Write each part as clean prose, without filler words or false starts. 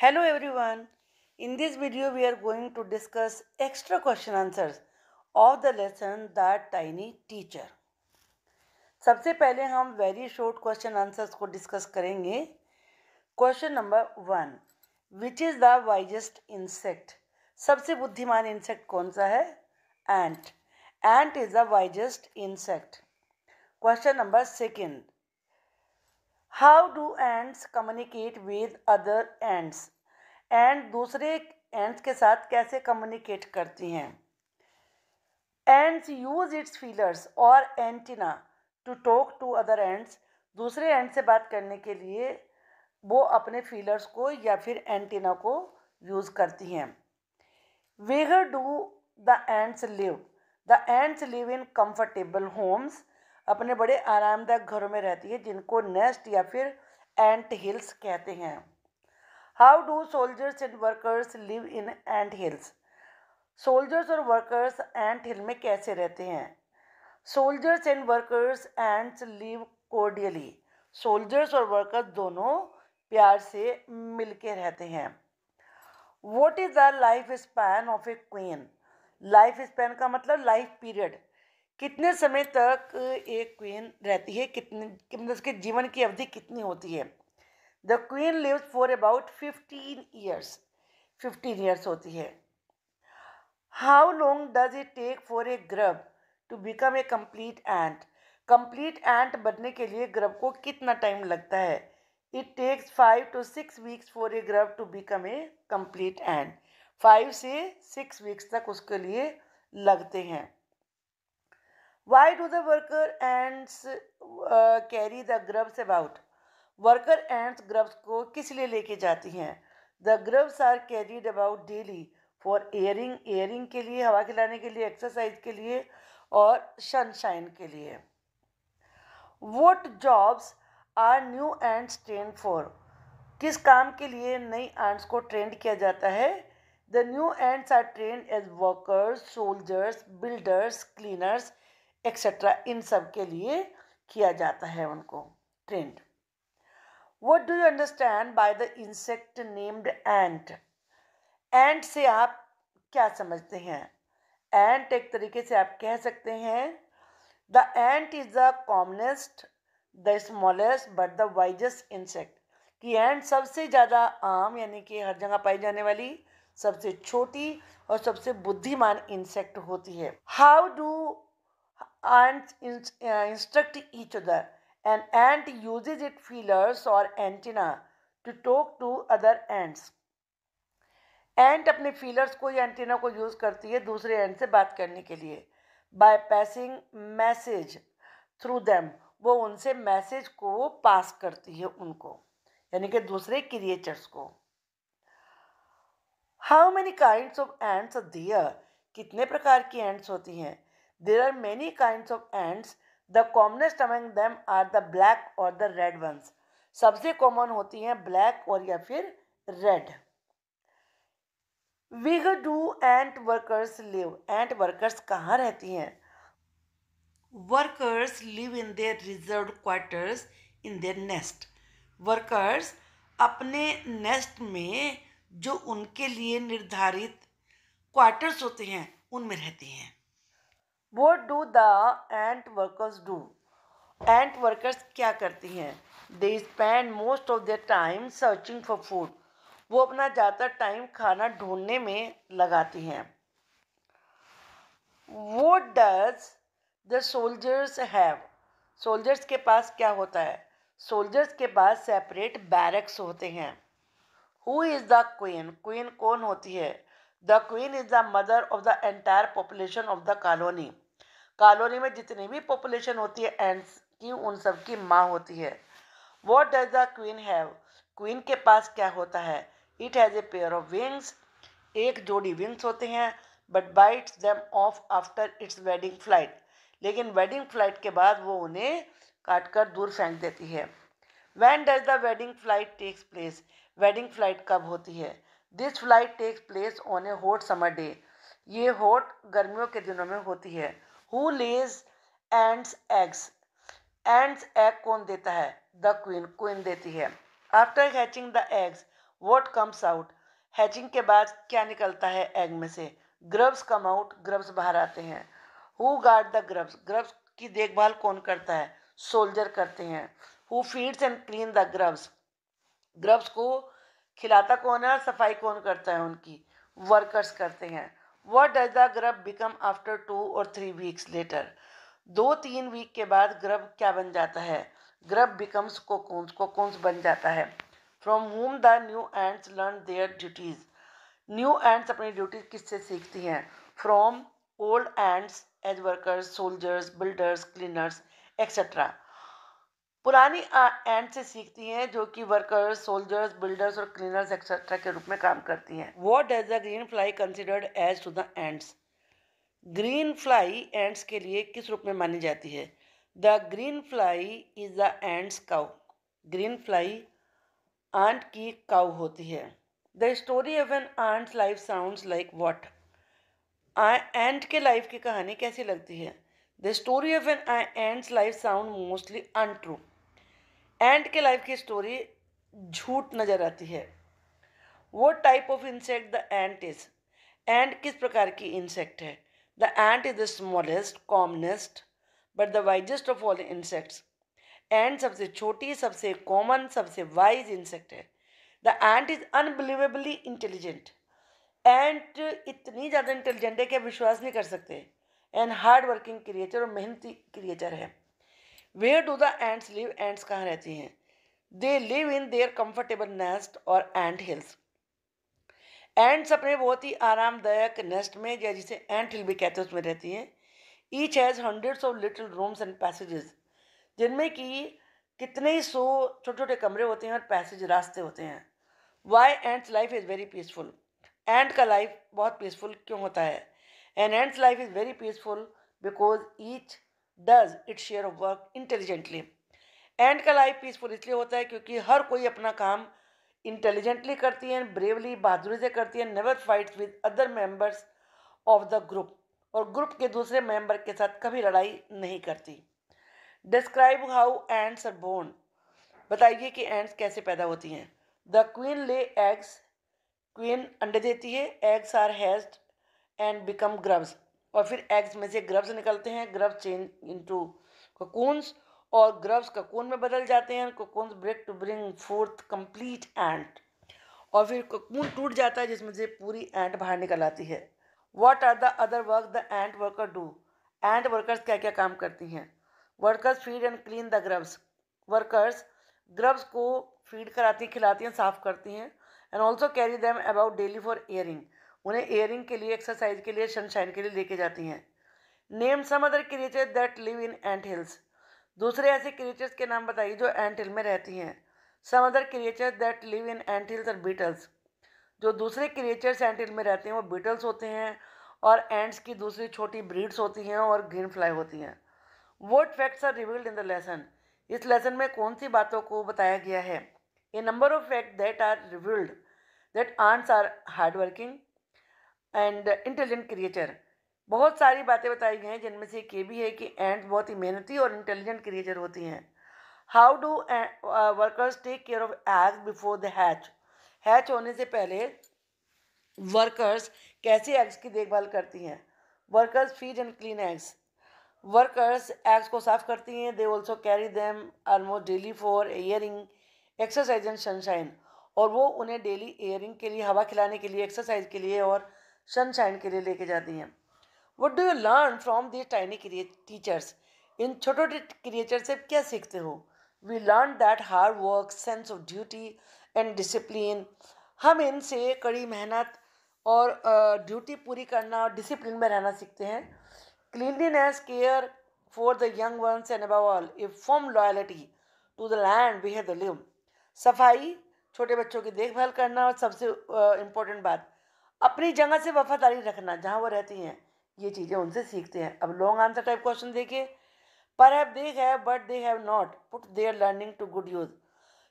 Hello everyone. In this video we are going to discuss extra question answers of the lesson That Tiny Teacher. सबसे पहले हम very short question answers को discuss करेंगे. Question number 1. Which is the wisest insect? सबसे बुद्धिमान insect कौन सा है? Ant. Ant is the wisest insect. Question number 2. How do ants communicate with other ants? And दूसरे एंट्स के साथ कैसे कम्युनिकेट करती हैं? एंट्स यूज इट्स फीलर्स और antenna to talk to other ants. दूसरे एंड से बात करने के लिए वो अपने फीलर्स को या फिर एंटीना को यूज करती हैं. Where do the ants live? The ants live in comfortable homes. अपने बड़े आरामदायक घरों में रहती है जिनको नेस्ट या फिर एंट हिल्स कहते हैं. How do soldiers and workers live in ant hills? Soldiers और वर्कर्स एंट हिल में कैसे रहते हैं? Soldiers and workers ants live cordially. Soldiers और वर्कर्स दोनों प्यार से मिलके रहते हैं. What is the life span of a queen? Life span का मतलब लाइफ पीरियड. कितने समय तक एक क्वीन रहती है, कितने मतलब उसके जीवन की अवधि कितनी होती है? The queen lives for about 15 years. 15 years होती है. How long does it take for a grub to become a complete ant? Complete ant बनने के लिए ग्रब को कितना टाइम लगता है? It takes 5 to 6 weeks for a grub to become a complete ant. 5 से 6 वीक्स तक उसके लिए लगते हैं. Why do the worker ants carry the grubs about? Worker ants grubs को किस लिए लेके जाती हैं? The grubs are carried about daily for airing. Airing के लिए, हवा खिलाने के लिए, एक्सरसाइज के लिए और सनशाइन के लिए. What jobs are new ants train for? किस काम के लिए नई एंड्स को ट्रेंड किया जाता है? The new ants are trained as workers, soldiers, builders, cleaners etcetera. इन सब के लिए किया जाता है उनको trained. What do you understand by the insect named ant? Ant से आप क्या समझते हैं? एंट एक तरीके से आप कह सकते हैं the ant is the commonest, the smallest but the wisest insect. कि एंट सबसे ज़्यादा आम यानी कि हर जगह पाई जाने वाली सबसे छोटी और सबसे बुद्धिमान इंसेक्ट होती है. How do ants instruct each other? An ant uses its feelers or antenna to talk to other ants. एंट अपने फीलर्स को या एंटीना को यूज करती है दूसरे एंट से बात करने के लिए. By passing message through them. वो उनसे मैसेज को पास करती है उनको, यानी कि दूसरे क्रिएचर्स को. How many kinds of ants are there? कितने प्रकार की एंट्स होती हैं? There are many kinds of ants. The commonest among them are the black or the red ones. सबसे कॉमन होती हैं ब्लैक और या फिर red. Where do ant workers live? Ant workers कहाँ रहती हैं? Workers live in their reserved quarters in their nest. Workers अपने नेस्ट में जो उनके लिए निर्धारित क्वार्टर्स होते हैं उनमें रहती हैं. What do the ant workers do? Ant workers क्या करती हैं? They spend most of their time searching for food. वो अपना ज़्यादा टाइम खाना ढूंढने में लगाती हैं. What does the soldiers have? Soldiers के पास क्या होता है? Soldiers के पास सेपरेट बैरक्स होते हैं. Who is the queen? Queen कौन होती है? The queen is the mother of the entire population of the colony. Colony में जितनी भी पॉपुलेशन होती है एंड्स की उन सब की माँ होती है. What does the queen have? Queen के पास क्या होता है? It has a pair of wings. एक जोड़ी विंग्स होते हैं. But bytes them of after it's wedding flight. लेकिन वेडिंग फ्लाइट के बाद वो उन्हें काट कर दूर फेंक देती है. When does the wedding flight takes place? Wedding flight कब होती है? This flight takes place on a hot summer day. ये हॉट गर्मियों के दिनों में होती है. Who lays ants eggs? Ants egg कौन देता है? The queen. Queen देती है. After hatching the eggs, what comes out, hatching के बाद क्या निकलता है एग में से। ग्रब्स कम आउट, ग्रब्स बाहर आते हैं। Who guard the grubs, grubs की देखभाल कौन करता है, सोल्जर करते हैं। Who feeds and clean the grubs, grubs को खिलाता कौन है और सफाई कौन करता है उनकी, वर्कर्स करते हैं। What does the grub become after 2 or 3 weeks later, 2-3 week के बाद ग्रब क्या बन जाता है, ग्रब बिकम्स कोकून्स, कोकून्स बन जाता है। From whom the new ants learn their duties, new ants अपनी ड्यूटीज किससे सीखती हैं, from old ants as workers, soldiers, builders, cleaners etcetera. पुरानी एंड से सीखती हैं जो कि वर्कर्स, सोल्जर्स, बिल्डर्स और क्लीनर्स एक्सेट्रा के रूप में काम करती हैं। What does the green fly considered as to the ants, green fly ants के लिए किस रूप में मानी जाती है। The green fly is the ant's cow, green fly ant की काउ होती है। The story of an ant's life sounds like what, ant के लाइफ की कहानी कैसी लगती है। The story of an ant's life sound mostly untrue, ant के लाइफ की स्टोरी झूठ नजर आती है। What type of insect the ant is, ant किस प्रकार की इंसेक्ट है। The ant is the smallest, commonest but the wisest of all insects, ant सबसे छोटी, सबसे कॉमन, सबसे वाइज इंसेक्ट है। The ant is unbelievably intelligent, ant इतनी ज़्यादा इंटेलिजेंट है कि आप विश्वास नहीं कर सकते। एंड हार्ड वर्किंग क्रिएचर, और मेहनती क्रिएचर है। Where do the ants live, ants कहाँ रहती हैं। They live in their comfortable nest और एंट हिल्स, एंट्स अपने बहुत ही आरामदायक नेस्ट में, या जिसे एंट हिल भी कहते हैं, उसमें रहती हैं। Each has hundreds of little rooms and passages, जिनमें कि कितने ही सौ छोटे छोटे कमरे होते हैं और पैसेज, रास्ते होते हैं। Why ant's life is very peaceful, ant का लाइफ बहुत पीसफुल क्यों होता है। An ant's life is very peaceful because each does it share of work intelligently, ant का लाइफ पीसफुल इसलिए होता है क्योंकि हर कोई अपना काम इंटेलिजेंटली करती है, ब्रेवली, बहादुरी से करती है। Never fights with other members of the group, और ग्रुप के दूसरे मेंबर के साथ कभी लड़ाई नहीं करती। Describe how ants are born, बताइए कि एंट्स कैसे पैदा होती हैं। The queen lay eggs, queen अंडे देती है। Eggs are hatched and become grubs, और फिर एग्स में से ग्रब्स निकलते हैं। ग्रब्स चेंज इनटू कोकून्स, और ग्रब्स कोकून में बदल जाते हैं। Cocoons break to bring fourth complete एंट, और फिर कोकून टूट जाता है जिसमें से पूरी एंट बाहर निकल आती है। What are the other work the ant worker do, ant workers क्या क्या काम करती हैं। Workers feed and clean the grubs, workers grubs को फीड कराती, खिलाती हैं, साफ करती हैं। And also carry them about daily for airing, उन्हें एयरिंग के लिए, एक्सरसाइज के लिए, सनशाइन के लिए लेके जाती हैं। Name some other creature that live in ant hills, दूसरे ऐसे क्रिएचर्स के नाम बताइए जो एंट हिल में रहती हैं। Some other creature that live in ant hills are beetles, जो दूसरे क्रिएचर्स एंट हिल में रहते हैं वो बीटल्स होते हैं, और एंट्स की दूसरी छोटी ब्रीड्स होती हैं और ग्रीन फ्लाई होती हैं। What facts are revealed in the lesson, इस लेसन में कौन सी बातों को बताया गया है। A number of fact that are revealed that ants are hard working and intelligent creature, बहुत सारी बातें बताई गई हैं जिनमें से एक ये भी है कि एंट बहुत ही मेहनती और इंटेलिजेंट क्रिएचर होती हैं। How do workers take care of eggs before the hatch, hatch होने से पहले वर्कर्स कैसे एग्स की देखभाल करती हैं। Workers feed and clean eggs, workers eggs को साफ करती हैं। They also carry them almost daily for airing, exercise and sunshine, और वो उन्हें डेली एयरिंग के लिए, हवा खिलाने के लिए, एक्सरसाइज के लिए और सनशाइन के लिए लेके जाती हैं। What do you learn from the tiny teachers, इन छोटे छोटे क्रिएचर से क्या सीखते हो। We learn that hard work, sense of duty and discipline, हम इनसे कड़ी मेहनत और ड्यूटी पूरी करना और डिसिप्लिन में रहना सीखते हैं। Cleanliness, care for the young ones and above all a firm loyalty to the land we have live, सफाई, छोटे बच्चों की देखभाल करना, और सबसे इम्पोर्टेंट बात, अपनी जगह से वफादारी रखना जहाँ वो रहती हैं, ये चीज़ें उनसे सीखते हैं। अब लॉन्ग आंसर टाइप क्वेश्चन देखिए। पर have they have but they have not put their learning to good use,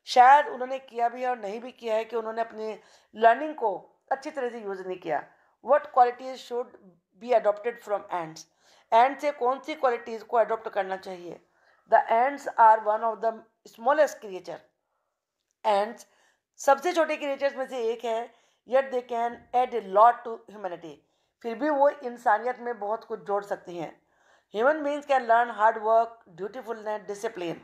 शायद उन्होंने किया भी है और नहीं भी किया है कि उन्होंने अपनी लर्निंग को अच्छी तरह से यूज नहीं किया। What qualities should be adopted from ants, ant से कौन सी क्वालिटीज़ को अडोप्ट करना चाहिए। The ants are one of the smallest creature, ants सबसे छोटे क्रिएचर्स में से एक है, yet they can add a lot to humanity, फिर भी वो इंसानियत में बहुत कुछ जोड़ सकती हैं। Human beings can learn hard work, dutifulness, discipline.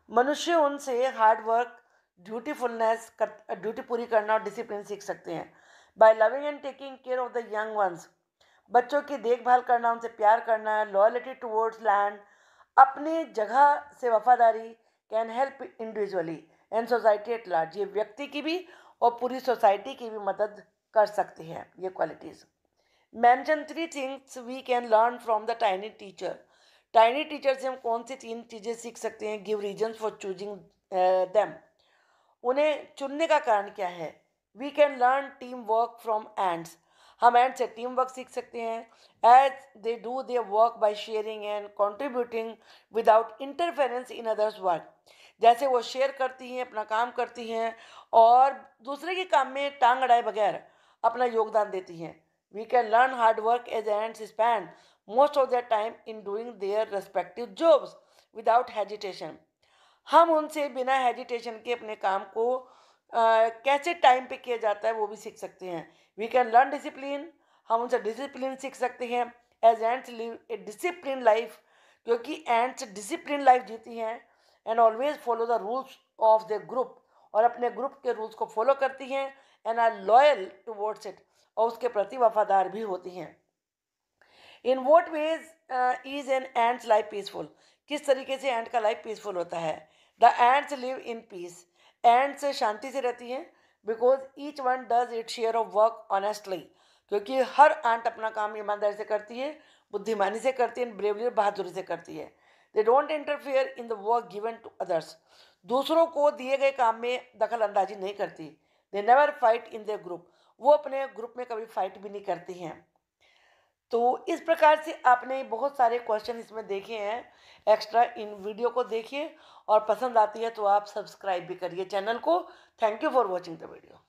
मनुष्य उनसे हार्ड वर्क, ड्यूटी पूरी करना और डिसिप्लिन सीख सकते हैं। By loving and taking care of the young ones, बच्चों की देखभाल करना, उनसे प्यार करना, लॉयल्टी टुवर्ड्स लैंड, अपनी जगह से वफादारी, can help individually and society at large, ये व्यक्ति की भी और पूरी सोसाइटी की भी मदद कर सकती है ये qualities. Mention 3 things we can learn from the tiny teacher. Tiny teacher से हम कौन सी 3 चीज़ें सीख सकते हैं? Give reasons for choosing them, उन्हें चुनने का कारण क्या है? We can learn team work from ants, हम एंड से टीम वर्क सीख सकते हैं। As they do their work by sharing and contributing without interference in others work, जैसे वो शेयर करती हैं, अपना काम करती हैं और दूसरे के काम में टांग अड़ाए बगैर अपना योगदान देती हैं। We can learn hard work as ants spend most of their time in doing their respective jobs without hesitation, हम उनसे बिना हेजिटेशन के अपने काम को कैसे टाइम पे किया जाता है वो भी सीख सकते हैं। वी कैन लर्न डिसिप्लिन, हम उनसे डिसिप्लिन सीख सकते हैं। As ants live a discipline life, क्योंकि एंड्स डिसिप्लिन लाइफ जीती हैं। Ants always follow the rules of the group, और अपने ग्रुप के रूल्स को फॉलो करती हैं। Ants are loyal towards it, और उसके प्रति वफादार भी होती हैं। In what ways is an ant's life peaceful, किस तरीके से एंड का लाइफ पीसफुल होता है? The ants live in peace, ants शांति से रहती हैं। Because each one does it share of work honestly, क्योंकि हर एंट अपना काम ईमानदारी से करती है, बुद्धिमानी से करती है, ब्रेवली और बहादुरी से करती है। They don't interfere in the work given to others, दूसरों को दिए गए काम में दखल अंदाजी नहीं करती। They never fight in their group, वो अपने ग्रुप में कभी फाइट भी नहीं करती हैं। तो इस प्रकार से आपने बहुत सारे क्वेश्चन इसमें देखे हैं एक्स्ट्रा। इन वीडियो को देखिए और पसंद आती है तो आप सब्सक्राइब भी करिए चैनल को। Thank you for watching the video.